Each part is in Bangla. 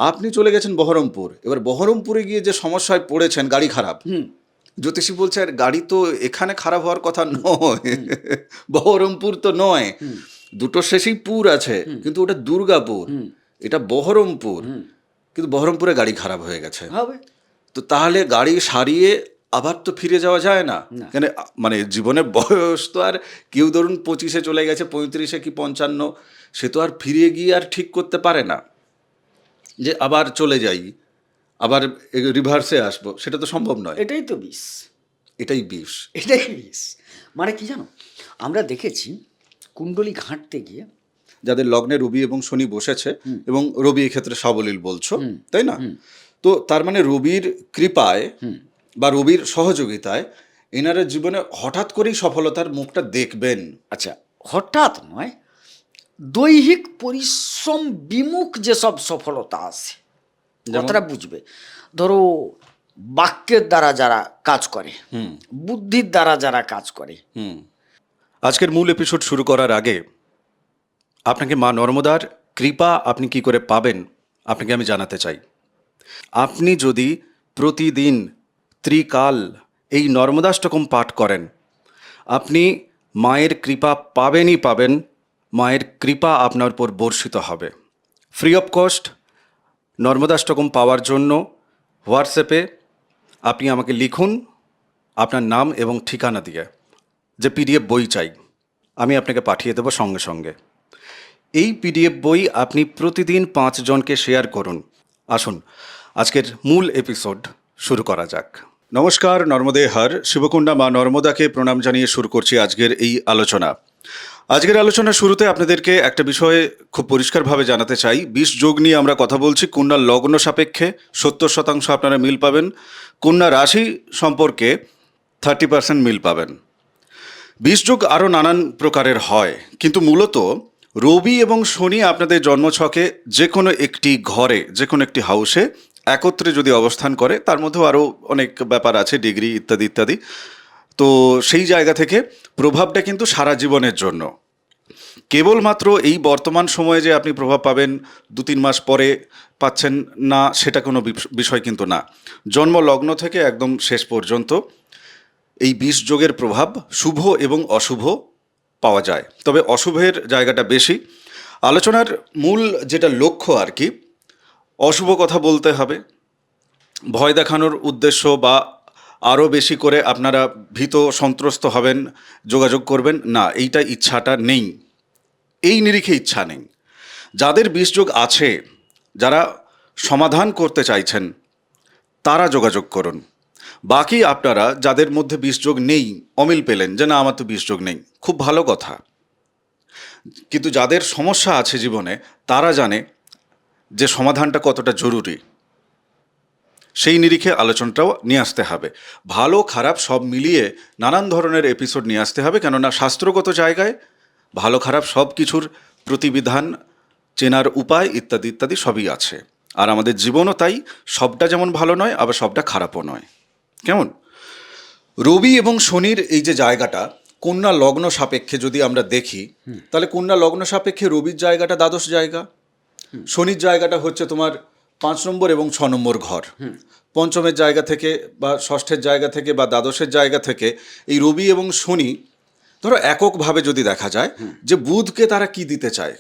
আপনি চলে গেছেন বহরমপুর, এবার বহরমপুরে গিয়ে যে সমস্যায় পড়েছেন, গাড়ি খারাপ। জ্যোতিষী বলছে আর গাড়ি তো এখানে খারাপ হওয়ার কথা নয়, বহরমপুর তো নয়, দুটো শেষেই পুর আছে, কিন্তু ওটা দুর্গাপুর, এটা বহরমপুর, কিন্তু বহরমপুরে গাড়ি খারাপ হয়ে গেছে। হবে তো তাহলে গাড়ি সারিয়ে আবার তো ফিরে যাওয়া যায় না, কেন মানে জীবনের বয়স তো আর কেউ ধরুন 25-এ চলে গেছে, 35-এ কি 55, সে তো আর ফিরে গিয়ে আর ঠিক করতে পারে না যে আবার চলে যাই, আবার রিভার্সে আসবো, সেটা তো সম্ভব নয়। এটাই তো বিষ, এটাই বিষ। এটাই বিষ। মানে কি জানো, আমরা দেখেছি কুণ্ডলী ঘাঁটতে গিয়ে যাদের লগ্নে রবি এবং শনি বসেছে, এবং রবি এক্ষেত্রে সাবলীল বলছো, তাই না? তো তার মানে রবির কৃপায় বা রবির সহযোগিতায় এনারা জীবনে হঠাৎ করেই সফলতার মুখটা দেখবেন। আচ্ছা, হঠাৎ নয়, দৈহিক পরিশ্রম বিমুখ যেসব সফলতা আছে, কথাটা বুঝবে। ধরো বাক্যের দ্বারা যারা কাজ করে, বুদ্ধির দ্বারা যারা কাজ করে। আজকের মূল এপিসোড শুরু করার আগে আপনাকে মা নর্মদার কৃপা আপনি কি করে পাবেন আপনাকে আমি জানাতে চাই। আপনি যদি প্রতিদিন ত্রিকাল এই নর্মদাষ্টকম পাঠ করেন, আপনি মায়ের কৃপা পাবেনই পাবেন, মায়ের কৃপা আপনার উপর বর্ষিত হবে। ফ্রি অফ কস্ট নর্মদাষ্টকম পাওয়ার জন্য হোয়াটসঅ্যাপে আপনি আমাকে লিখুন আপনার নাম এবং ঠিকানা দিয়ে, যে পিডিএফ বই চাই, আমি আপনাকে পাঠিয়ে দেবো সঙ্গে সঙ্গে। এই পিডিএফ বই আপনি প্রতিদিন 5 জনকে শেয়ার করুন। আসুন আজকের মূল এপিসোড শুরু করা যাক। নমস্কার, নর্মদে হর, শিবকুণ্ডা মা নর্মদাকে প্রণাম জানিয়ে শুরু করছি আজকের এই আলোচনা। আজকের আলোচনার শুরুতে আপনাদেরকে একটা বিষয়ে খুব পরিষ্কারভাবে জানাতে চাই। 20 যোগ নিয়ে আমরা কথা বলছি। কন্যা লগ্ন সাপেক্ষে 70% আপনারা মিল পাবেন, কন্যা রাশি সম্পর্কে 30% মিল পাবেন। 20 যোগ আরও নানান প্রকারের হয়, কিন্তু মূলত রবি এবং শনি আপনাদের জন্মছকে যে কোনো একটি ঘরে, যে কোনো একটি হাউসে একত্রে যদি অবস্থান করে, তার মধ্যেও আরও অনেক ব্যাপার আছে, ডিগ্রি ইত্যাদি ইত্যাদি, তো সেই জায়গা থেকে প্রভাবটা কিন্তু সারা জীবনের জন্য। কেবলমাত্র এই বর্তমান সময়ে যে আপনি প্রভাব পাবেন 2-3 মাস পরে পাচ্ছেন না, সেটা কোনো বিষয় কিন্তু না। জন্ম লগ্ন থেকে একদম শেষ পর্যন্ত এই 20 যোগের প্রভাব শুভ এবং অশুভ পাওয়া যায়, তবে অশুভের জায়গাটা বেশি। আলোচনার মূল যেটা লক্ষ্য আর কি, অশুভ কথা বলতে হবে, ভয় দেখানোর উদ্দেশ্য বা আরও বেশি করে আপনারা ভীত সন্ত্রস্ত হবেন, যোগাযোগ করবেন না, এইটা ইচ্ছাটা নেই, এই নিরিখে ইচ্ছা নেই। যাদের 20 যোগ আছে, যারা সমাধান করতে চাইছেন, তারা যোগাযোগ করুন। বাকি আপনারা যাদের মধ্যে 20 যোগ নেই, অমিল পেলেন যে না আমার তো 20 যোগ নেই, খুব ভালো কথা, কিন্তু যাদের সমস্যা আছে জীবনে, তারা জানে যে সমাধানটা কতটা জরুরি, সেই নিরিখে আলোচনাটাও নিয়ে আসতে হবে। ভালো খারাপ সব মিলিয়ে নানান ধরনের এপিসোড নিয়ে আসতে হবে, কেননা শাস্ত্রগত জায়গায় ভালো খারাপ সব কিছুর প্রতিবিধান, চেনার উপায় ইত্যাদি ইত্যাদি সবই আছে। আর আমাদের জীবনও তাই, সবটা যেমন ভালো নয়, আবার সবটা খারাপও নয়। কেমন? রবি এবং শনির এই যে জায়গাটা কন্যা লগ্ন সাপেক্ষে যদি আমরা দেখি, তাহলে কন্যা লগ্ন সাপেক্ষে রবির জায়গাটা দ্বাদশ জায়গা, শনির জায়গাটা হচ্ছে তোমার 5 নম্বর এবং 6 নম্বর ঘর। পঞ্চমের জায়গা থেকে বা ষষ্ঠের জায়গা থেকে বা দ্বাদশের জায়গা থেকে এই রবি এবং শনি, ধরো এককভাবে যদি দেখা যায় যে বুধকে তারা কি দিতে চায়,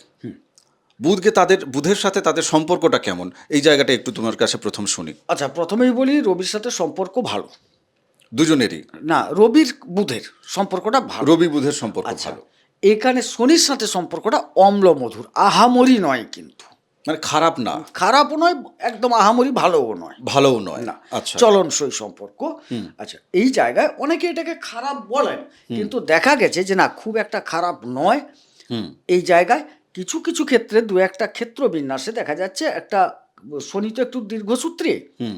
বুধকে বুধের সাথে তাদের সম্পর্কটা কেমন, এই জায়গাটা একটু তোমার কাছে প্রথম শুনি। আচ্ছা, প্রথমেই বলি রবির সাথে সম্পর্ক ভালো, দুজনেরই না রবির বুধের সম্পর্কটা ভালো, রবি বুধের সম্পর্ক আচ্ছা, ভালো। এখানে শনির সাথে সম্পর্কটা অম্ল মধুর, আহামরি নয়, কিন্তু মানে খারাপ না, খারাপও নয়, একদম আহামরি ভালোও নয়, ভালোও নয় না, আচ্ছা, চলনসই সম্পর্ক। আচ্ছা, এই জায়গায় অনেকে এটাকে খারাপ বলেন, কিন্তু দেখা গেছে যে না, খুব একটা খারাপ নয়। এই জায়গায় কিছু কিছু ক্ষেত্রে 2-1টা ক্ষেত্র বিন্যাসে দেখা যাচ্ছে একটা শনি তো একটু দীর্ঘসূত্রী,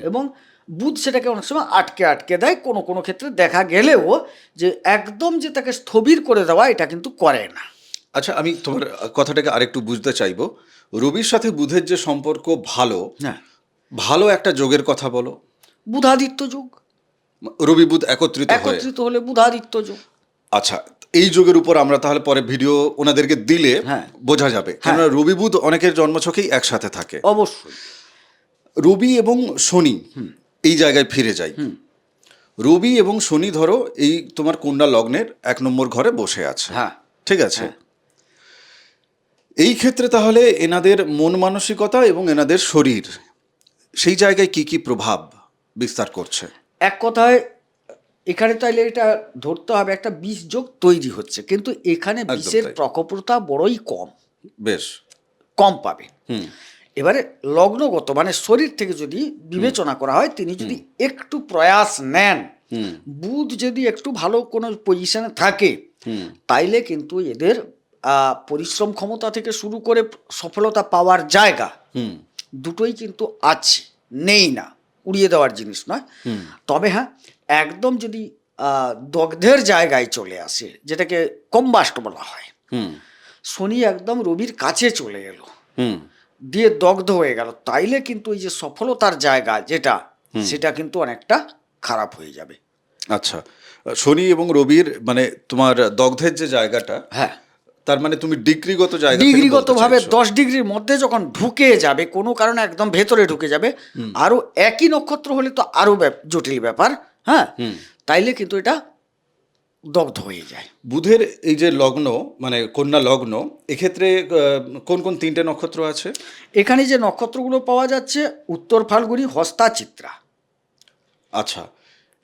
এবং বুধ সেটাকে অনেক সময় আটকে আটকে দেয়, কোনো কোনো ক্ষেত্রে দেখা গেলেও যে একদম যে তাকে স্থবির করে দেওয়া, এটা কিন্তু করে না। আচ্ছা, আমি তোমার কথাটাকে আরেকটু বুঝতে চাইবো। রবির সাথে বুধের যে সম্পর্ক ভালো, হ্যাঁ, ভালো একটা যোগের কথা বলো। বুধাদিত্য যোগ, রবি বুধ একত্রিত হলে বুধাদিত্য যোগ। আচ্ছা, এই যোগের উপর আমরা তাহলে পরে ভিডিও ওনাদেরকে দিলে বোঝা যাবে, কেননা রবি বুধ অনেকের জন্মছকেই একসাথে থাকে। অবশ্যই রবি এবং শনি এই জায়গায় ফিরে যাই। রবি এবং শনি ধরো এই তোমার কন্যা লগ্নের 1 নম্বর ঘরে বসে আছে, হ্যাঁ ঠিক আছে। এই ক্ষেত্রে তাহলে এনাদের মন মানসিকতা এবং এনাদের শরীর সেই জায়গায় কি কি প্রভাব বিস্তার করছে? এক কথায় এখানে তাইলে এটা ধরতে হবে একটা বিষ যোগ তৈরি হচ্ছে, কিন্তু এখানে একদম বিষের তাই। প্রকোপতা বড়ই বেশ। কম পাবে। হুম এবারে লগ্নগত মানে শরীর থেকে যদি বিবেচনা করা হয়, তিনি যদি একটু প্রয়াস নেন, হুম বুধ যদি একটু ভালো কোনো পজিশনে থাকে, হুম তাইলে কিন্তু এদের পরিশ্রম ক্ষমতা থেকে শুরু করে সফলতা পাওয়ার জায়গা হুম দুটোই কিন্তু আছে, নেই না, উড়িয়ে দেওয়ার জিনিস নয়। হুম তবে হ্যাঁ, একদম যদি দগ্ধের জায়গায় চলে আসে, যেটাকে কম্বাস্ট বলা হয়, হুম শনি একদম রবির কাছে চলে এলো, হুম দিয়ে দগ্ধ হয়ে গেল, তাইলে কিন্তু এই যে সফলতার জায়গা যেটা, সেটা কিন্তু অনেকটা খারাপ হয়ে যাবে। আচ্ছা, শনি এবং রবির মানে তোমার দগ্ধের যে জায়গাটা, হ্যাঁ, তার মানে তুমি ডিগ্রিগত জায়গা থেকে ডিগ্রিগত বলতে ভাবে চাইছো? 10 ডিগ্রির মধ্যে যখন ঢুকে যাবে, কোনো কারণে একদম ভেতরে ঢুকে যাবে, আরো একই নক্ষত্র হলে তো আরো জটিল ব্যাপার। হ্যাঁ, তাইলে কিন্তু এটা দগ্ধ হয়ে যায়। বুধের এই যে লগ্ন মানে কন্যা লগ্ন, এক্ষেত্রে কোন কোন 3টে নক্ষত্র আছে? এখানে যে নক্ষত্রগুলো পাওয়া যাচ্ছে, উত্তর ফাল্গুনী, হস্তা, চিত্রা। আচ্ছা,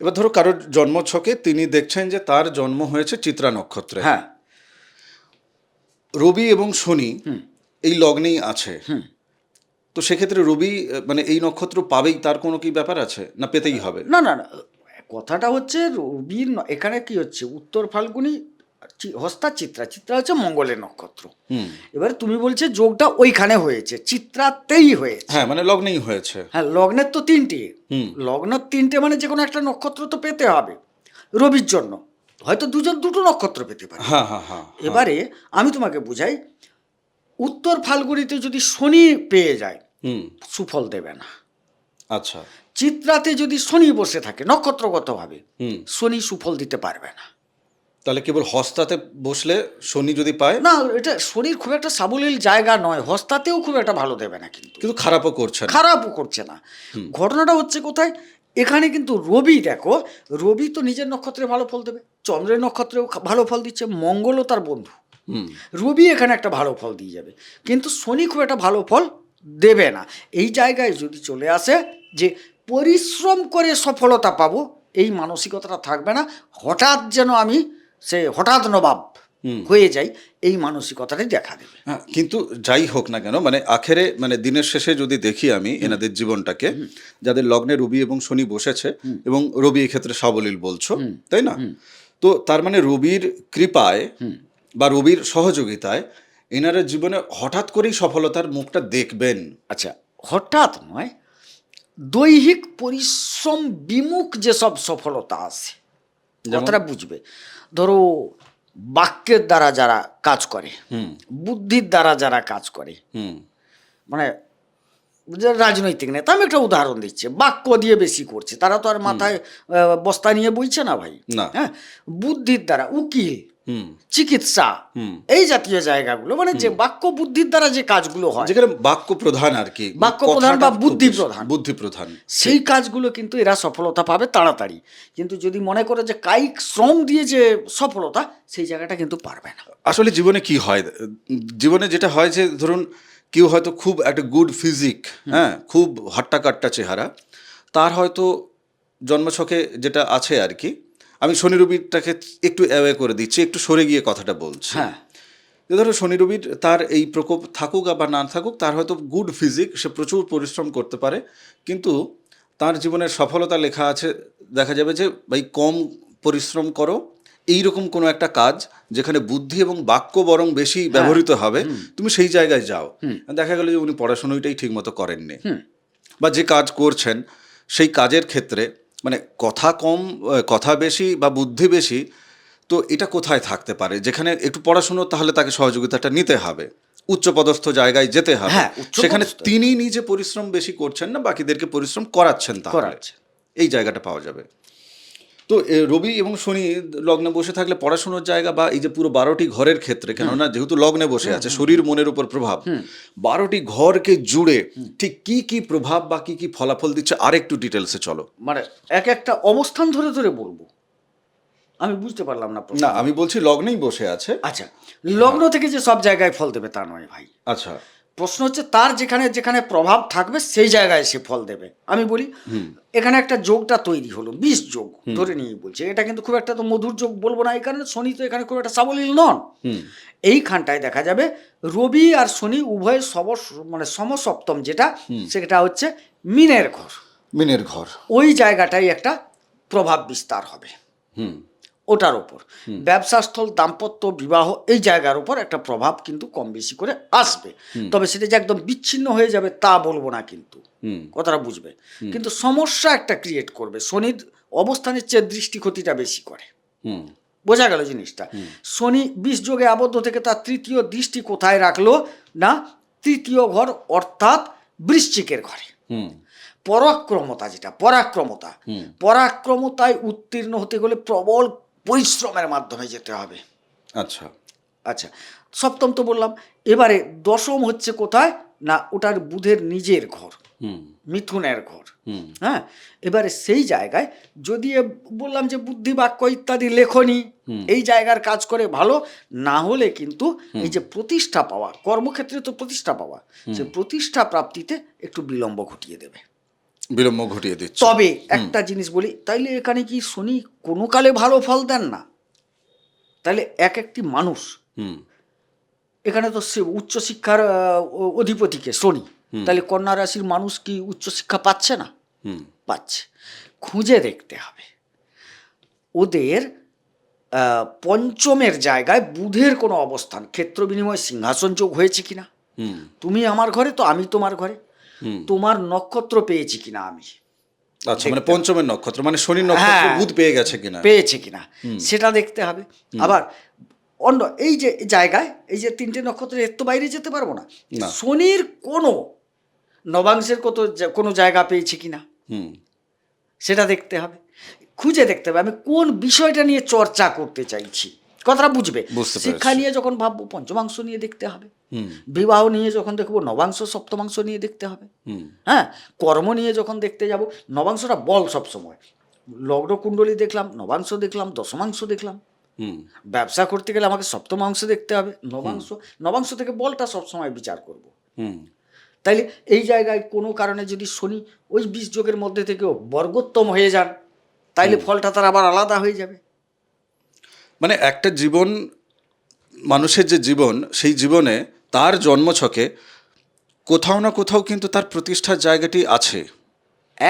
এবার ধরো কারোর জন্মছকে তিনি দেখছেন যে তার জন্ম হয়েছে চিত্রা নক্ষত্রে, হ্যাঁ, রবি এবং শনি এই লগ্নেই আছে, তো সেক্ষেত্রে রবি মানে এই নক্ষত্র পাবেই, তার কোনো কি ব্যাপার আছে, না পেতেই হবে? না না না, কথাটা হচ্ছে রবির এখানে কি হচ্ছে, উত্তর ফাল্গুনী, হস্তা, চিত্রা। চিত্রা হচ্ছে মঙ্গলের নক্ষত্র। হুম এবারে তুমি বলছে যোগটা ওইখানে হয়েছে, চিত্রাতেই হয়েছে। হ্যাঁ, মানে লগ্নেই হয়েছে। হ্যাঁ, লগ্নের তো 3টে, লগ্নের 3টে মানে যে কোনো একটা নক্ষত্র তো পেতে হবে রবির জন্য, হয়তো দুটো নক্ষত্র পেতে পারে। হ্যাঁ হ্যাঁ হ্যাঁ। এবারে আমি তোমাকে বুঝাই, উত্তর ফাল্গুনিতে যদি শনি পেয়ে যায়, হুম সুফল দেবে না। আচ্ছা। চিত্রাতে যদি শনি বসে থাকে নক্ষত্রগতভাবে, হুম শনি সুফল দিতে পারবে না। তাহলে কেবল হস্তাতে বসলে শনি যদি পায়, না, এটা শরীর খুব একটা সাবলীল জায়গা নয়, হস্তাতেও খুব একটা ভালো দেবে না, কিন্তু কিন্তু খারাপও করছে না। খারাপও করছে না। ঘটনাটা হচ্ছে কোথায়, এখানে কিন্তু রবি, দেখো রবি তো নিজের নক্ষত্রে ভালো ফল দেবে, চন্দ্রের নক্ষত্রেও ভালো ফল দিচ্ছে, মঙ্গলও তার বন্ধু, রবি এখানে একটা ভালো ফল দিয়ে যাবে, কিন্তু শনি খুব একটা ভালো ফল দেবে না। এই জায়গায় যদি চলে আসে যে পরিশ্রম করে সফলতা পাবো, এই মানসিকতাটা থাকবে না, হঠাৎ যেন আমি সে হঠাৎ নবাব হয়ে যাই, এই মানসিকতাটাই দেখা দেবে। হ্যাঁ, কিন্তু যাই হোক না কেন, মানে আখেরে মানে দিনের শেষে যদি দেখি আমি এনাদের জীবনটাকে, যাদের লগ্নে রবি এবং শনি বসেছে, এবং রবি এক্ষেত্রে সাবলীল বলছো, তাই না? তো তার মানে রবির কৃপায় বা রবির সহযোগিতায় এনারা জীবনে হঠাৎ করেই সফলতার মুখটা দেখবেন। আচ্ছা, হঠাৎ নয়, দৈহিক পরিশ্রম বিমুখ যেসব সফলতা আছে, কথাটা বুঝবে। ধরো বাক্যের দ্বারা যারা কাজ করে, বুদ্ধির দ্বারা যারা কাজ করে, হুম মানে যে রাজনৈতিক নেতা, আমি একটা উদাহরণ দিচ্ছি, বাক্য দিয়ে বেশি করছে, তারা তো আর মাথায় বস্তা নিয়ে বইছে না ভাই। না। হ্যাঁ, বুদ্ধির দ্বারা উকিল, হুম চিকিৎসা, এই জাতীয় জায়গাগুলো, মানে যে বাক্য বুদ্ধির দ্বারা যে কাজগুলো হয়, যেখানে বাক্য প্রধান আর কি, বাক্য প্রধান বা বুদ্ধি প্রধান, বুদ্ধি প্রধান, সেই কাজগুলো কিন্তু এরা সফলতা পাবে তাড়াতাড়ি। কিন্তু যদি মনে করে যে কায়িক শ্রম দিয়ে যে সফলতা, সেই জায়গাটা কিন্তু পারবে না। আসলে জীবনে কি হয়, জীবনে যেটা হয় যে ধরুন কেউ হয়তো খুব একটা গুড ফিজিক, হ্যাঁ, খুব হাট্টা চেহারা, তার হয়তো জন্মছকে যেটা আছে আর কি, আমি শনি রবিটাকে একটু অ্যাওয়ে করে দিচ্ছি, একটু সরে গিয়ে কথাটা বলছি। হ্যাঁ, যে ধরো শনি রবির তার এই প্রকোপ থাকুক বা না থাকুক, তার হয়তো গুড ফিজিক, সে প্রচুর পরিশ্রম করতে পারে, কিন্তু তার জীবনের সফলতা লেখা আছে, দেখা যাবে যে ভাই কম পরিশ্রম করো, এইরকম কোনো একটা কাজ যেখানে বুদ্ধি এবং বাক্য বরং বেশি ব্যবহৃত হবে, তুমি সেই জায়গায় যাও। দেখা গেল যে উনি পড়াশোনাটাই ঠিক মতো করেননি, বা যে কাজ করছেন সেই কাজের ক্ষেত্রে মানে কথা কম, কথা বেশি বা বুদ্ধি বেশি, তো এটা কোথায় থাকতে পারে, যেখানে একটু পড়াশুনো তাহলে তাকে সহযোগিতাটা নিতে হবে, উচ্চপদস্থ জায়গায় যেতে হবে, হ্যাঁ, সেখানে তিনি নিজে পরিশ্রম বেশি করছেন না, বাকিদেরকে পরিশ্রম করাচ্ছেন, তাহলে এই জায়গাটা পাওয়া যাবে। তো রবি এবং শনি লগ্নে বসে থাকলে পড়াশোনার জায়গা বা এই যে পুরো 12টি ঘরের ক্ষেত্রে, কেননা যেহেতু লগ্নে বসে আছে, শরীর মনের উপর প্রভাব, 12টি ঘরকে জুড়ে ঠিক কি কি প্রভাব বা কি কি ফলাফল দিচ্ছে আর একটু ডিটেলসে চলো। মানে এক একটা অবস্থান ধরে ধরে বলবো, আমি বুঝতে পারলাম না প্রশ্ন। না, আমি বলছি লগ্নেই বসে আছে। আচ্ছা, লগ্ন থেকে যে সব জায়গায় ফল দেবে তা নয় ভাই। আচ্ছা। প্রশ্ন হচ্ছে তার যেখানে যেখানে প্রভাব থাকবে সেই জায়গায় সে ফল দেবে। আমি বলি এখানে একটা যোগটা তৈরি হলো, 20 যোগ ধরে নিয়ে বলছে, এটা কিন্তু খুব একটা তো মধুর যোগ বলবো না, এই কারণে শনি তো এখানে খুব একটা সাবলীল নন। এইখানটায় দেখা যাবে রবি আর শনি উভয় মানে সমসপ্তম, যেটা সেটা হচ্ছে মিনের ঘর। মিনের ঘর, ওই জায়গাটাই একটা প্রভাব বিস্তার হবে ওটার ওপর। ব্যবসাস্থল, দাম্পত্য, বিবাহ, এই জায়গার উপর একটা প্রভাব কিন্তু কম বেশি করে আসবে। তবে সেটা যে একদম বিচ্ছিন্ন হয়ে যাবে তা বলবো না, কিন্তু কথাটা বুঝবে। কিন্তু সমস্যা একটা ক্রিয়েট করবে, শনির অবস্থানের চেয়ে দৃষ্টি ক্ষতিটা বেশি করে। বোঝা গেল জিনিসটা। শনি 20 যোগে আবদ্ধ থেকে তার তৃতীয় দৃষ্টি কোথায় রাখলো না, তৃতীয় ঘর অর্থাৎ বৃশ্চিকের ঘরে। পরাক্রমতা, যেটা পরাক্রমতায় উত্তীর্ণ হতে গেলে প্রবল পরিশ্রমের মাধ্যমে যেতে হবে। আচ্ছা আচ্ছা, সপ্তম তো বললাম। এবারে দশম হচ্ছে কোথায় না, ওটার বুধের নিজের ঘর, মিথুনের ঘর। হ্যাঁ, এবারে সেই জায়গায় যদি বললাম যে বুদ্ধি, বাক্য ইত্যাদি লেখনি, এই জায়গার কাজ করে ভালো। না হলে কিন্তু এই যে প্রতিষ্ঠা পাওয়া, কর্মক্ষেত্রে তো প্রতিষ্ঠা পাওয়া, সে প্রতিষ্ঠা প্রাপ্তিতে একটু বিলম্ব ঘটিয়ে দেবে, বিলম্ব ঘটিয়ে দিচ্ছে। তবে একটা জিনিস বলি, তাইলে এখানে কি শনি কোনো কালে ভালো ফল দেন না? তাহলে এক একটি মানুষ, এখানে তো সে উচ্চশিক্ষার অধিপতিকে শনি, তাহলে কন্যা রাশির মানুষ কি উচ্চশিক্ষা পাচ্ছে না? পাচ্ছে। খুঁজে দেখতে হবে ওদের পঞ্চমের জায়গায় বুধের কোনো অবস্থান, ক্ষেত্র বিনিময় সিংহাসন যোগ হয়েছে কিনা, তুমি আমার ঘরে তো আমি তোমার ঘরে, তোমার নক্ষত্র পেয়েছি কিনা আমি। আচ্ছা, মানে পঞ্চমের নক্ষত্র মানে শনির নক্ষত্র বুধ পেয়ে গেছে কিনা সেটা দেখতে হবে। আবার অন্য এই যে জায়গায়, এই যে 3টে নক্ষত্রের এর তো বাইরে যেতে পারবো না, শনির কোনো নবাংশের কোনো জায়গা পেয়েছি কিনা সেটা দেখতে হবে, খুঁজে দেখতে হবে আমি কোন বিষয়টা নিয়ে চর্চা করতে চাইছি, কথাটা বুঝবে। শিক্ষা নিয়ে যখন ভাববো পঞ্চমাংশ নিয়ে দেখতে হবে, বিবাহ নিয়ে যখন দেখবো নবাংশ সপ্তমাংশ নিয়ে দেখতে হবে, হ্যাঁ, কর্ম নিয়ে যখন দেখতে যাব নবাংশটা বল সবসময়, লগ্ন কুণ্ডলী দেখলাম, নবাংশ দেখলাম, দশমাংশ দেখলাম। ব্যবসা করতে গেলে আমাকে সপ্তমাংশ দেখতে হবে, নবাংশ থেকে বলটা সবসময় বিচার করব। তাইলে এই জায়গায় কোনো কারণে যদি শনি ওই 20 যোগের মধ্যে থেকেও বর্গোত্তম হয়ে যান, তাইলে ফলটা তার আবার আলাদা হয়ে যাবে। মানে একটা জীবন, মানুষের যে জীবন, সেই জীবনে তার জন্মছকে কোথাও না কোথাও কিন্তু তার প্রতিষ্ঠার জায়গাটি আছে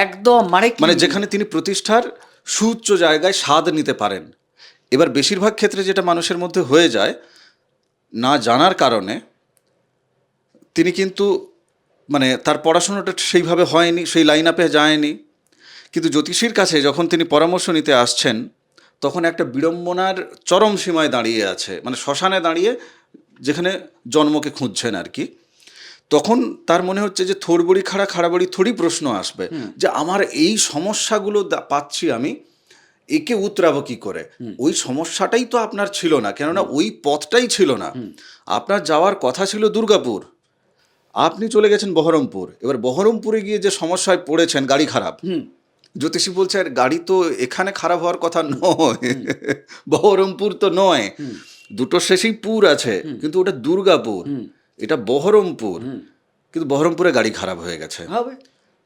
একদম, মানে যেখানে তিনি প্রতিষ্ঠার সুউচ্চ জায়গায় স্বাদ নিতে পারেন। এবার বেশিরভাগ ক্ষেত্রে যেটা মানুষের মধ্যে হয়ে যায়, না জানার কারণে তিনি কিন্তু মানে তার পড়াশোনাটা সেইভাবে হয়নি, সেই লাইন আপে যায়নি, কিন্তু জ্যোতিষীর কাছে যখন তিনি পরামর্শ নিতে আসছেন তখন একটা বিড়ম্বনার চরম সীমায় দাঁড়িয়ে আছে, মানে শ্মশানে দাঁড়িয়ে যেখানে জন্মকে খুঁজছেন আর কি। তখন তার মনে হচ্ছে যে থোড়বড়ি খাড়াবড়ি থোড়ি প্রশ্ন আসবে যে আমার এই সমস্যাগুলো পাচ্ছি আমি, একে উতরাবো কি করে। ওই সমস্যাটাই তো আপনার ছিল না, কেননা ওই পথটাই ছিল না। আপনার যাওয়ার কথা ছিল দুর্গাপুর, আপনি চলে গেছেন বহরমপুর। এবার বহরমপুরে গিয়ে যে সমস্যায় পড়েছেন, গাড়ি খারাপ, জ্যোতিষী বলছে আর গাড়ি তো এখানে খারাপ হওয়ার কথা নয়, বহরমপুর তো নয়, দুটো শেষেই পুর আছে, কিন্তু ওটা দুর্গাপুর, এটা বহরমপুর, কিন্তু বহরমপুরে গাড়ি খারাপ হয়ে গেছে।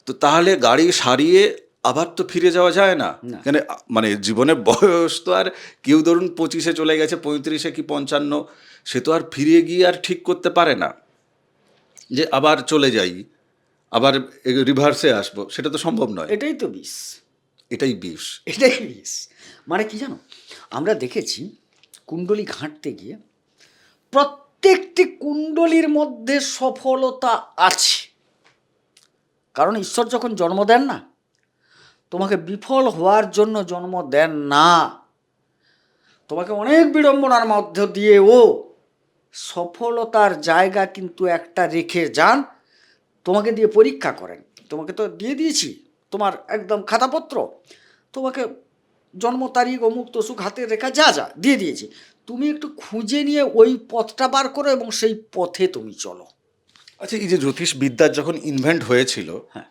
তো তাহলে গাড়ি সারিয়ে আবার তো ফিরে যাওয়া যায় না, কেন মানে জীবনের বয়স তো আর কেউ ধরুন 25-এ চলে গেছে, 35-এ কি 55, সে তো আর ফিরে গিয়ে আর ঠিক করতে পারে না যে আবার চলে যাই, আবার রিভার্সে আসবো, সেটা তো সম্ভব নয়। এটাই তো বিষ, এটাই বিষ। মানে কি জানো, আমরা দেখেছি কুণ্ডলী ঘাঁটতে গিয়ে প্রত্যেকটি কুণ্ডলীর মধ্যে সফলতা আছে, কারণ ঈশ্বর যখন জন্ম দেন না, তোমাকে বিফল হওয়ার জন্য জন্ম দেন না, তোমাকে অনেক বিড়ম্বনার মধ্য দিয়েও সফলতার জায়গা কিন্তু একটা রেখে যান, তোমাকে দিয়ে পরীক্ষা করেন। তোমাকে তো দিয়ে দিয়েছি তোমার একদম খাতাপত্র, তোমাকে জন্ম তারিখ অমুক তসুক হাতের রেখা যা যা দিয়ে দিয়েছি, তুমি একটু খুঁজে নিয়ে ওই পথটা বার করো এবং সেই পথে তুমি চলো। আচ্ছা, এই যে জ্যোতিষবিদ্যার যখন ইনভেন্ট হয়েছিল, হ্যাঁ।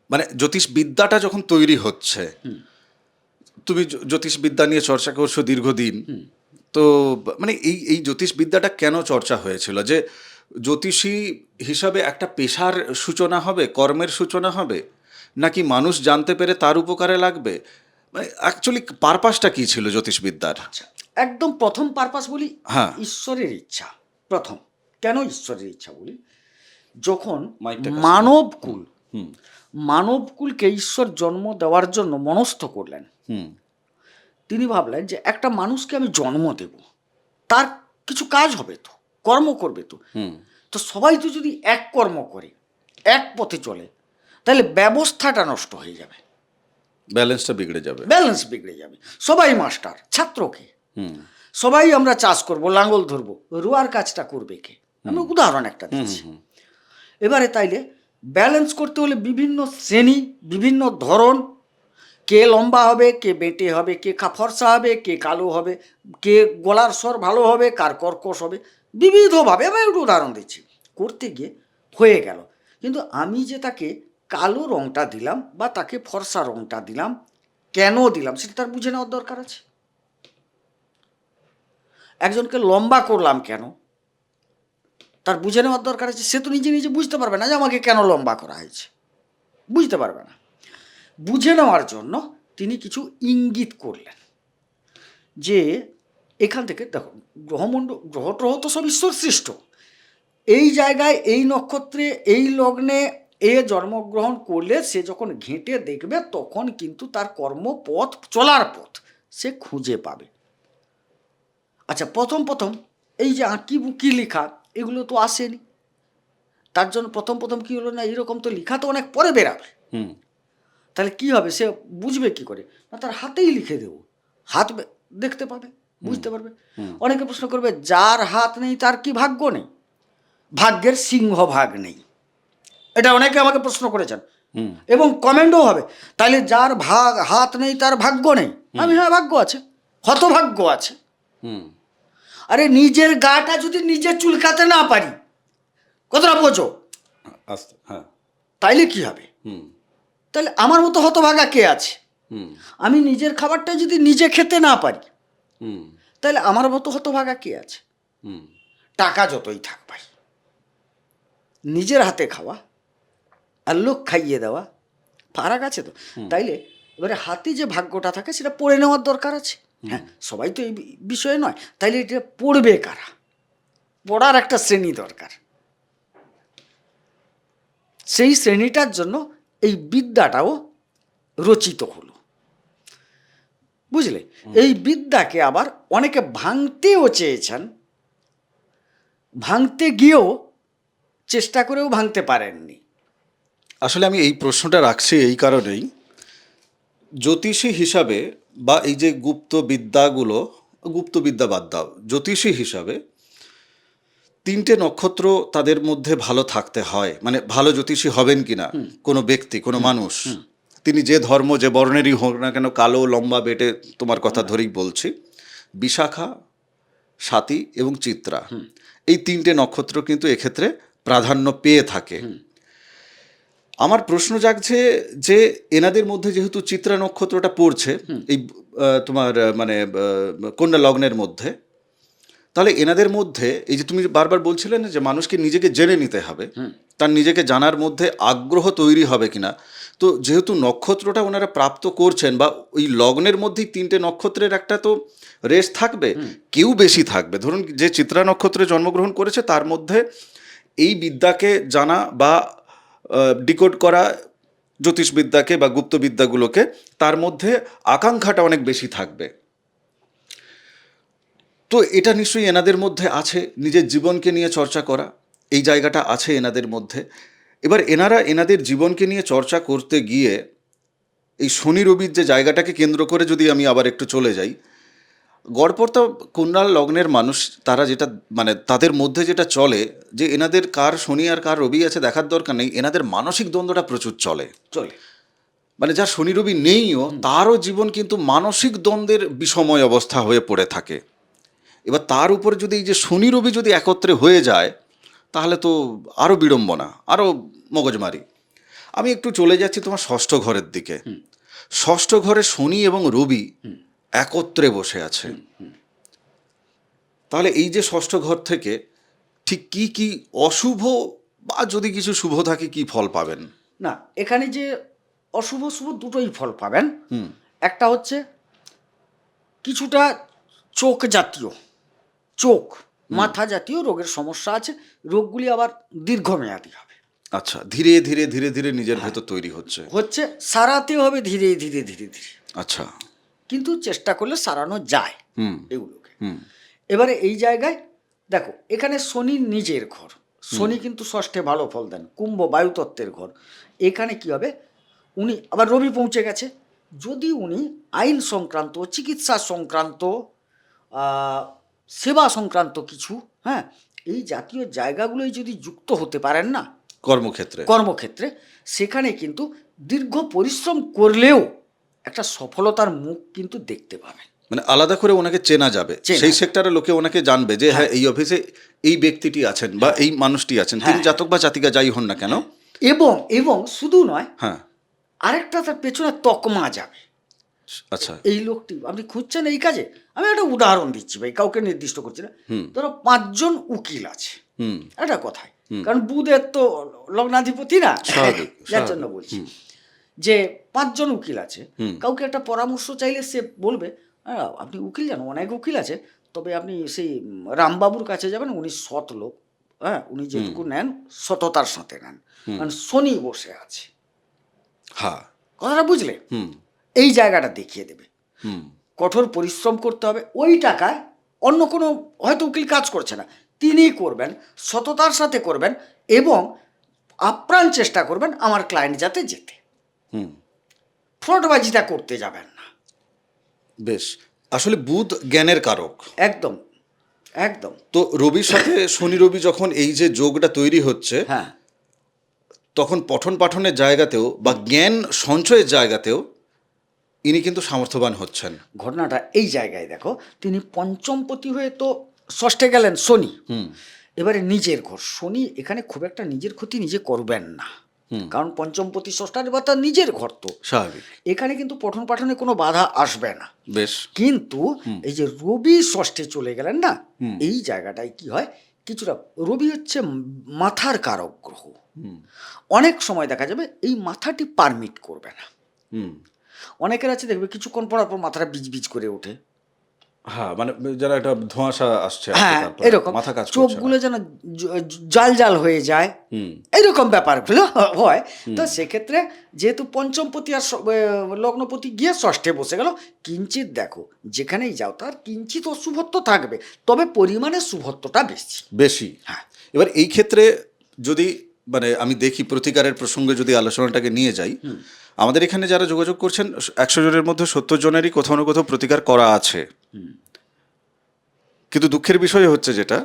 মানে জ্যোতিষবিদ্যাটা যখন তৈরি হচ্ছে, তুমি জ্যোতিষবিদ্যা নিয়ে চর্চা করছো দীর্ঘদিন, তো মানে এই এই জ্যোতিষবিদ্যাটা কেন চর্চা হয়েছিল? যে জ্যোতিষী হিসাবে একটা পেশার সূচনা হবে, কর্মের সূচনা হবে, নাকি মানুষ জানতে পেরে তার উপকারে লাগবে? মানে অ্যাকচুয়ালি পারপাসটা কি ছিল জ্যোতিষবিদ্যার? আচ্ছা, একদম প্রথম পারপাস বলি, হ্যাঁ। ঈশ্বরের ইচ্ছা। প্রথম কেন ঈশ্বরের ইচ্ছা বলি, যখন মাইকটা কাছে। মানবকুল হুম মানবকুলকে ঈশ্বর জন্ম দেওয়ার জন্য মনস্থ করলেন, হুম তিনি ভাবলেন যে একটা মানুষকে আমি জন্ম দেব, তার কিছু কাজ হবে তো, কর্ম করবে তো। হুম তো সবাই তো যদি এক কর্ম করে, এক পথে চলে, তাহলে ব্যবস্থাটা নষ্ট হয়ে যাবে, ব্যালেন্সটা বিগড়ে যাবে। ব্যালেন্স বিগড়ে যাবে। সবাই মাস্টার, ছাত্রকে, হুম সবাই আমরা চাষ করব, লাঙ্গল ধরবো, রোয়ার কাজটা করবে কে? আমি উদাহরণ একটা দিচ্ছি। এবারে তাইলে ব্যালেন্স করতে হলে বিভিন্ন শ্রেণী, বিভিন্ন ধরন, কে লম্বা হবে, কে বেঁটে হবে, কে ফর্সা হবে, কে কালো হবে, কে গলার স্বর ভালো হবে, কার কর্কশ হবে, বিবিধভাবে আমি একটু উদাহরণ দিচ্ছি, করতে গিয়ে হয়ে গেল। কিন্তু আমি যে তাকে কালো রঙটা দিলাম বা তাকে ফর্সা রঙটা দিলাম, কেন দিলাম সেটা তার বুঝে নেওয়ার দরকার আছে। একজনকে লম্বা করলাম কেন, তার বুঝে নেওয়ার দরকার আছে। সে তো নিজে নিজে বুঝতে পারবে না যে আমাকে কেন লম্বা করা হয়েছে, বুঝতে পারবে না। বুঝে নেওয়ার জন্য তিনি কিছু ইঙ্গিত করলেন, যে এখান থেকে দেখো গ্রহ ট্রহ তো সব ঈশ্বর সৃষ্ট, এই জায়গায় এই নক্ষত্রে এই লগ্নে এ জন্মগ্রহণ করলে সে যখন ঘেঁটে দেখবে তখন কিন্তু তার কর্মপথ, চলার পথ সে খুঁজে পাবে। আচ্ছা, প্রথম প্রথম এই যে আঁকি বুকি লেখা এগুলো তো আসেনি, তার জন্য প্রথম প্রথম কী হলো না, এরকম তো লেখা তো অনেক পরে বেরাবে, হুম তাহলে কি হবে, সে বুঝবে কি করে? না, তার হাতেই লিখে দেবো, দেখতে পাবে, বুঝতে পারবে। অনেকে প্রশ্ন করবে, যার হাত নেই তার কি ভাগ্য নেই? ভাগ্যের সিংহভাগ নেই, এটা অনেকে আমাকে প্রশ্ন করেছেন এবং কমেন্টও হবে, তাহলে যার হাত নেই তার ভাগ্য নেই। আমি, হ্যাঁ, ভাগ্য আছে, হতভাগ্য আছে। হুম আরে নিজের গাটা যদি নিজে চুলকাতে না পারি, কতটা বোঝো, আস্তে, হ্যাঁ। তাইলে কি হবে? হুম তাহলে আমার মতো হতভাগা কে আছে? হুম আমি নিজের খাবারটা যদি নিজে খেতে না পারি, হুম তাহলে আমার মতো হতভাগা কে আছে? হুম টাকা যতই থাক ভাই, নিজের হাতে খাওয়া আর লোক খাইয়ে দেওয়া ফারাক আছে তো। তাইলে এবারে হাতে যে ভাগ্যটা থাকে সেটা পড়ে নেওয়ার দরকার আছে। হ্যাঁ, সবাই তো এই বিষয়ে নয়, তাইলে এটা পড়বে কারা? পড়ার একটা শ্রেণী দরকার। সেই শ্রেণীটার জন্য এই বিদ্যাটাও রচিত হলো, বুঝলে? এই বিদ্যাকে আবার অনেকে ভাঙতেও চেয়েছেন, ভাঙতে গিয়েও চেষ্টা করেও ভাঙতে পারেননি। আসলে আমি এই প্রশ্নটা রাখছি এই কারণেই, জ্যোতিষী হিসাবে বা এই যে গুপ্তবিদ্যাগুলো, গুপ্তবিদ্যা বাদ দাও, জ্যোতিষী হিসাবে তিনটে নক্ষত্র তাদের মধ্যে ভালো থাকতে হয়। মানে ভালো জ্যোতিষী হবেন কিনা কোনো ব্যক্তি, কোনো মানুষ, তিনি যে ধর্ম যে বর্ণেরই হোক না কেন, কালো লম্বা বেটে, তোমার কথা ধরেই বলছি, বিশাখা, স্বাতী এবং চিত্রা, এই তিনটে নক্ষত্র কিন্তু এক্ষেত্রে প্রাধান্য পেয়ে থাকে। আমার প্রশ্ন জাগছে যে এনাদের মধ্যে যেহেতু চিত্রা নক্ষত্রটা পড়ছে এই তোমার মানে কন্যা লগ্নের মধ্যে, তাহলে এনাদের মধ্যে এই যে তুমি বারবার বলছিলে না যে মানুষকে নিজেকে জেনে নিতে হবে, তার নিজেকে জানার মধ্যে আগ্রহ তৈরি হবে কিনা, তো যেহেতু নক্ষত্রটা ওনারা প্রাপ্ত করছেন বা ওই লগ্নের মধ্যেই তিনটে নক্ষত্রের একটা তো রেস থাকবে, কেউ বেশি থাকবে। ধরুন যে চিত্রা নক্ষত্রে জন্মগ্রহণ করেছে তার মধ্যে এই বিদ্যাকে জানা বা ডিকোড করা, জ্যোতিষবিদ্যাকে বা গুপ্তবিদ্যাগুলোকে, তার মধ্যে আকাঙ্ক্ষাটা অনেক বেশি থাকবে। তো এটা নিশ্চয়ই এনাদের মধ্যে আছে, নিজের জীবনকে নিয়ে চর্চা করা, এই জায়গাটা আছে এনাদের মধ্যে। এবার এনারা এনাদের জীবনকে নিয়ে চর্চা করতে গিয়ে এই শনি রবির যে জায়গাটাকে কেন্দ্র করে যদি আমি আবার একটু চলে যাই, গড়পড়তা কন্যা লগ্নের মানুষ তারা যেটা মানে তাদের মধ্যে যেটা চলে, যে এনাদের কার শনি আর কার রবি আছে দেখার দরকার নেই, এনাদের মানসিক দ্বন্দ্বটা প্রচুর চলে। মানে যার শনি রবি নেইও তারও জীবন কিন্তু মানসিক দ্বন্দ্বের বিষময় অবস্থা হয়ে পড়ে থাকে। এবার তার উপর যদি এই যে শনি রবি যদি একত্রে হয়ে যায় তাহলে তো আরও বিড়ম্বনা, আরও মগজমারি। আমি একটু চলে যাচ্ছি তোমার ষষ্ঠ ঘরের দিকে। ষষ্ঠ ঘরে শনি এবং রবি একত্রে বসে আছে। তাহলে এই যে ষষ্ঠ ঘর থেকে ঠিক কি কি অশুভ বা যদি কিছু শুভ থাকে কি ফল পাবেন? না, এখানে যে অশুভ শুভ দুটোই ফল পাবেন। একটা হচ্ছে কিছুটা চোখ জাতীয়, চোখ মাথা জাতীয় রোগের সমস্যা আছে, রোগগুলি আবার দীর্ঘমেয়াদী হবে। আচ্ছা, ধীরে ধীরে ধীরে ধীরে নিজের ভেতর তৈরি হচ্ছে। সারাতে হবে ধীরে ধীরে ধীরে ধীরে, আচ্ছা। কিন্তু চেষ্টা করলে সারানো যায় হুম এগুলোকে। হুম এবারে এই জায়গায় দেখো, এখানে শনির নিজের ঘর, শনি কিন্তু ষষ্ঠে ভালো ফল দেন, কুম্ভ বায়ুতত্ত্বের ঘর। এখানে কি হবে, উনি আবার রবি পৌঁছে গেছে, যদি উনি আইন সংক্রান্ত, চিকিৎসা সংক্রান্ত, সেবা সংক্রান্ত কিছু, হ্যাঁ, এই জাতীয় জায়গাগুলোই যদি যুক্ত হতে পারেন না কর্মক্ষেত্রে, সেখানে কিন্তু দীর্ঘ পরিশ্রম করলেও একটা সফলতার মুখ কিন্তু দেখতে পাবেন। মানে আলাদা করে ওনাকে চেনা যাবে, সেই সেক্টরে লোকে ওনাকে জানবে যে হ্যাঁ এই অফিসে এই ব্যক্তিটি আছেন বা এই মানুষটি আছেন, তিনি জাতক বা জাতিকা যাই হন না কেন। এবং শুধু নয়, হ্যাঁ, আরেকটা তার পেছনে তকমা যাবে। আচ্ছা। এই লোকটি আপনি খুঁজছেন এই কাজে, আমি একটা উদাহরণ দিচ্ছি ভাই, কাউকে নির্দিষ্ট করছি না। ধরো 5 জন উকিল আছে একটা কথায়, কারণ বুধের তো লগ্নাধিপতি না, যার জন্য বলছি যে 5 জন উকিল আছে। কাউকে একটা পরামর্শ চাইলে সে বলবে, আপনি উকিল জানো, অনেক উকিল আছে, তবে আপনি সেই রামবাবুর কাছে যাবেন, উনি সৎ লোক, হ্যাঁ, উনি যেটুকু নেন সততার সাথে নেন, কারণ শনি বসে আছে। হ্যাঁ, কথাটা বুঝলে? এই জায়গাটা দেখিয়ে দেবে। কঠোর পরিশ্রম করতে হবে, ওই টাকায় অন্য কোনো হয়তো উকিল কাজ করছে না, তিনি করবেন, সততার সাথে করবেন এবং আপ্রাণ চেষ্টা করবেন আমার ক্লায়েন্ট যাতে যেতে, ফ্রডবাজিটা করতে যাবেন না। বেশ। আসলে বুধ জ্ঞানের কারক। একদম একদম। তো রবির সাথে শনি রবি যখন এই যে যোগটা তৈরি হচ্ছে, হ্যাঁ, তখন পঠন পাঠনের জায়গাতেও বা জ্ঞান সঞ্চয়ের জায়গাতেও ইনি কিন্তু সামর্থ্যবান হচ্ছেন। ঘটনাটা এই জায়গায় দেখো, তিনি পঞ্চমপতি হয়ে তো ষষ্ঠে গেলেন শনি, এবারে নিজের ঘর, শনি এখানে খুব একটা নিজের ক্ষতি নিজে করবেন না, কারণ পঞ্চমপতি ষষ্ঠার বা তার নিজের ঘর তো স্বাভাবিক, এখানে কিন্তু পঠন পাঠনে কোনো বাধা আসবে না। বেশ। কিন্তু এই যে রবি ষষ্ঠে চলে গেলেন না, এই জায়গাটায় কি হয়, কিছুটা রবি হচ্ছে মাথার কারক গ্রহ, অনেক সময় দেখা যাবে এই মাথাটি পারমিট করবে না। অনেকের আছে দেখবে কিছুক্ষণ পর মাথাটা বিজ করে ওঠে, হ্যাঁ, মানে যারা একটা ধোঁয়াশা আসছে, হ্যাঁ, এরকম মাথা কাজ করছে না, চোখগুলো যেন জাল জাল হয়ে যায়, এইরকম ব্যাপারগুলো হয়। তো সেক্ষেত্রে যেহেতু পঞ্চমপতি আর লগ্নপতি গিয়ে ষষ্ঠে বসে গেল, কিঞ্চিত দেখো যেখানেই যাও তার কিঞ্চিত অশুভত্ব থাকবে, তবে পরিমাণে শুভত্বটা বেশি। হ্যাঁ, এবার এই ক্ষেত্রে যদি মানে আমি দেখি প্রতিকারের প্রসঙ্গে যদি আলোচনাটাকে নিয়ে যাই, আমাদের এখানে যারা যোগাযোগ করছেন 100 জনের মধ্যে 70 জনেরই কোথাও না কোথাও প্রতিকার করা আছে। কিন্তু দুঃখের বিষয় হচ্ছে যেটা,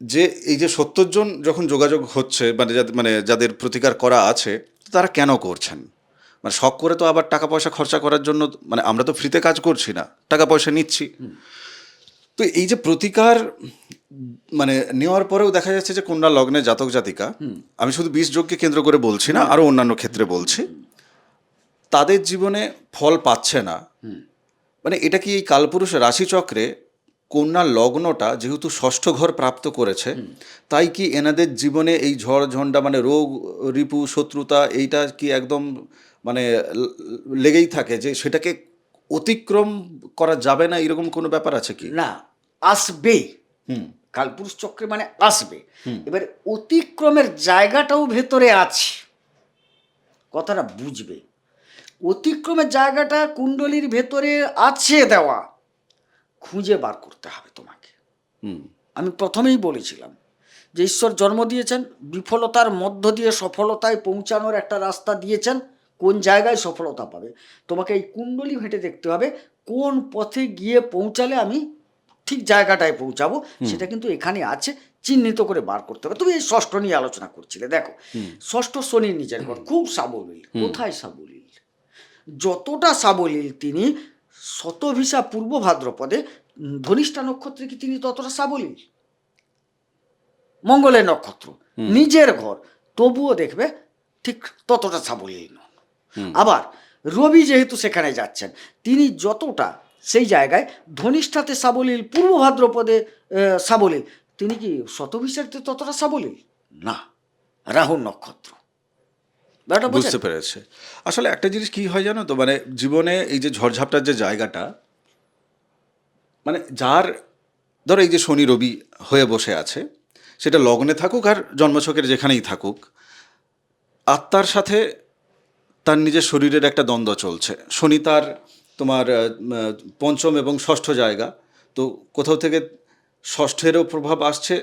যে এই যে 70 জন যখন যোগাযোগ হচ্ছে, মানে যাদের প্রতিকার করা আছে, তারা কেন করছেন? মানে শখ করে তো আবার টাকা পয়সা খরচা করার জন্য, মানে আমরা তো ফ্রিতে কাজ করছি না, টাকা পয়সা নিচ্ছি। তো এই যে প্রতিকার মানে নেওয়ার পরেও দেখা যাচ্ছে যে কন্যা লগ্নে জাতক জাতিকা, আমি শুধু 20 যোগকে কেন্দ্র করে বলছি না, আরও অন্যান্য ক্ষেত্রে বলছি, তাদের জীবনে ফল পাচ্ছে না। মানে এটা কি এই কালপুরুষ রাশিচক্রে কন্যা লগ্নটা যেহেতু ষষ্ঠ ঘর প্রাপ্ত করেছে, তাই কি এনাদের জীবনে এই ঝড় ঝঞ্ঝা মানে রোগ রিপু শত্রুতা এইটা কি একদম মানে লেগেই থাকে, যে সেটাকে অতিক্রম করা যাবে না, এরকম কোনো ব্যাপার আছে কি? না, আসবে। কালপুরুষ চক্রে মানে আসবে। এবার অতিক্রমের জায়গাটাও ভেতরে আছে, কথাটা বুঝবে। অতিক্রমের জায়গাটা কুণ্ডলীর ভেতরে আছে দেওয়া, খুঁজে বার করতে হবে তোমাকে। আমি প্রথমেই বলেছিলাম যে ঈশ্বর জন্ম দিয়েছেন, বিফলতার মধ্য দিয়ে সফলতায় পৌঁছানোর একটা রাস্তা দিয়েছেন, কোন জায়গায় সফলতা পাবে তোমাকে এই কুণ্ডলী ঘেঁটে দেখতে হবে, কোন পথে গিয়ে পৌঁছালে আমি ঠিক জায়গাটায় পৌঁছাবো, সেটা কিন্তু এখানে আছে, চিহ্নিত করে বার করতে হবে। তুমি এই ষষ্ঠ নিয়ে আলোচনা করছিলে, দেখো ষষ্ঠ শনির নিজের ঘর, খুব সাবলীল। কোথায় সাবলীল? যতটা সাবলীল তিনি শতভিসা পূর্ব ভাদ্রপদে ধনিষ্ঠা নক্ষত্রে কি তিনি ততটা সাবলীল? মঙ্গলের নক্ষত্র, নিজের ঘর, তবুও দেখবে ঠিক ততটা সাবলীল নন। আবার রবি যেহেতু সেখানে যাচ্ছেন, তিনি যতটা সেই জায়গায় ধনিষ্ঠাতে সাবলীল, পূর্ব ভাদ্রপদে সাবলীল, তিনি কি শতভিসাতে ততটা সাবলীল না। রাহুর নক্ষত্র, ব্যাপারটা বুঝতে বোঝেন? পেরেছে। আসলে একটা জিনিস কি হয় জানো তো, মানে জীবনে এই যে ঝড়ঝাপটার যে জায়গাটা, মানে যার ধরো এই যে শনি রবি হয়ে বসে আছে, সেটা লগ্নে থাকুক আর জন্মছকের যেখানেই থাকুক, আত্মার সাথে তার নিজের শরীরের একটা দ্বন্দ্ব চলছে। শনি তার তোমার পঞ্চম এবং ষষ্ঠ জায়গা, তো কোথাও থেকে ষষ্ঠেরও প্রভাব আসছে,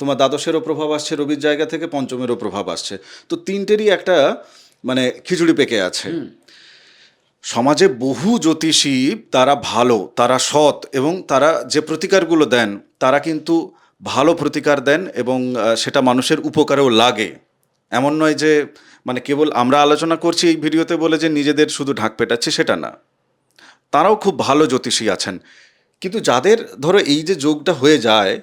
তোমার দ্বাদশেরও প্রভাব আসছে রবির জায়গা থেকে, পঞ্চমেরও প্রভাব আসছে, তো তিনটেরই একটা মানে খিচুড়ি পেকে আছে। সমাজে বহু জ্যোতিষী তারা ভালো, তারা সৎ, এবং তারা যে প্রতিকারগুলো দেন তারা কিন্তু ভালো প্রতিকার দেন, এবং সেটা মানুষের উপকারেও লাগে। এমন নয় যে মানে কেবল আমরা আলোচনা করছি এই ভিডিওতে বলে যে নিজেদের শুধু ঢাক পেটাচ্ছে, সেটা না। তারাও খুব ভালো জ্যোতিষী আছেন, কিন্তু যাদের ধরো এই যে যোগটা হয়ে যায়,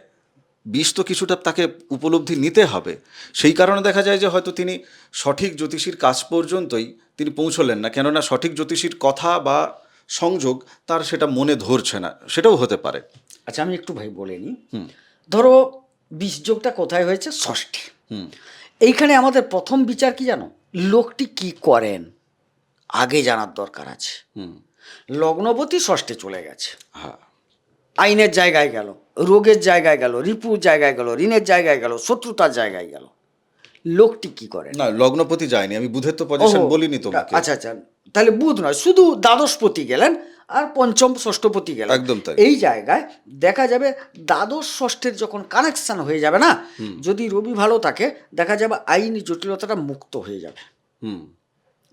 বিষ তো কিছুটা তাকে উপলব্ধি নিতে হবে। সেই কারণে দেখা যায় যে হয়তো তিনি সঠিক জ্যোতিষীর কাছ পর্যন্তই তিনি পৌঁছলেন না, কেননা সঠিক জ্যোতিষীর কথা বা সংযোগ তার সেটা মনে ধরছে না, সেটাও হতে পারে। আচ্ছা, আমি একটু ভাই বলে নিই। ধরো বীজযোগটা কোথায় হয়েছে? ষষ্ঠী। এইখানে আমাদের প্রথম বিচার কি জানো? লোকটি কি করেন আগে জানার দরকার আছে। লগ্নপতি ষষ্ঠে চলে গেছে, হ্যাঁ, আইনের জায়গায় গেল, রোগের জায়গায় গেল, রিপুর জায়গায় গেল, ঋণের জায়গায় গেল, শত্রুতার জায়গায় গেল। লোকটি কি করেন? না লগ্নপতি যায়নি, আমি বুধের তো পজিশন ওহো, বলিনি তোমাকে। আচ্ছা আচ্ছা, তাহলে বুধ নয়, শুধু দ্বাদশপতি গেলেন আর পঞ্চম ষষ্ঠপতি গেলেন। একদম তাই। এই জায়গায় দেখা যাবে দ্বাদশ ষষ্ঠের যখন কানেকশন হয়ে যাবে না, যদি রবি ভালো থাকে, দেখা যাবে আইনি জটিলতাটা মুক্ত হয়ে যাবে, হুম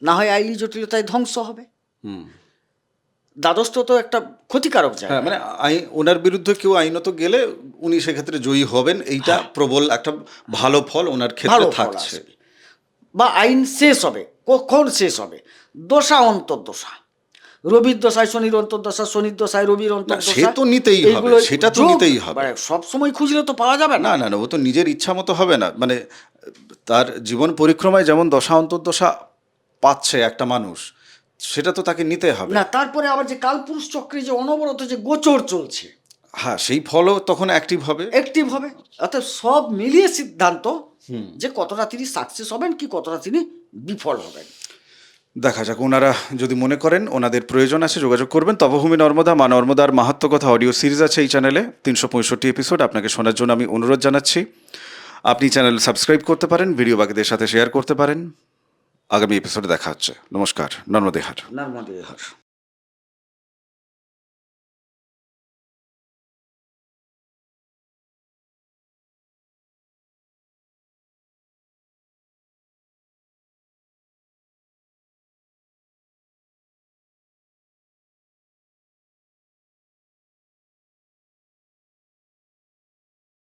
না হয় আইনি জটিলতায় ধ্বংস হবে। হুম দ্বাদশ তো একটা ক্ষতিকারক হ্যাঁ, জায়গা। মানে ওনার বিরুদ্ধে কেউ আইনত গেলে উনি সেক্ষেত্রে জয়ী হবেন, এইটা প্রবল একটা ভালো ফল ওনার ক্ষেত্রে ভালো ফল থাকছে। আসবে, বা আইন শেষ হবে। কখন শেষ হবে? দশা অন্তর্দশা, রবির দশায় শনির অন্তর্দশা, শনির দশায় রবির না, অন্তর্দশা, সে তো নিতেই হবে, এইগুলো সেটা তো যোগ, নিতেই হবে। মানে সব সময় খুঁজলে তো পাওয়া যাবে না। না না না, ও তো নিজের ইচ্ছা মতো হবে না, মানে তার জীবন পরিক্রমায় যেমন দশা অন্তর্দশা পাচ্ছে একটা মানুষ, সেটা তো তাকে নিতে হবে। না, তারপরে আবার যে কালপুরুষ চক্রে যে অনবরত যে গোচর চলছে, হ্যাঁ, সেই ফলও তখন অ্যাক্টিভ হবে। অ্যাক্টিভ হবে। অর্থাৎ সব মিলিয়ে সিদ্ধান্ত যে কতটা তিনি সাকসেস হবেন কি কতটা তিনি বিফল হবেন। দেখা যাক, ওনারা যদি মনে করেন ওনাদের প্রয়োজন আছে যোগাযোগ করবেন। তপভূমি নর্মদা, মা নর্মদার মাহাত্ম্য কথা অডিও সিরিজ আছে এই চ্যানেলে, 365 এপিসোড আপনাকে শোনার জন্য আমি অনুরোধ জানাচ্ছি। আপনি চ্যানেল সাবস্ক্রাইব করতে পারেন, ভিডিও বাকিদের সাথে শেয়ার করতে পারেন। আগামী এপিসোডে দেখা হচ্ছে। নমস্কার, নর্মদেহার। নর্মদে হর।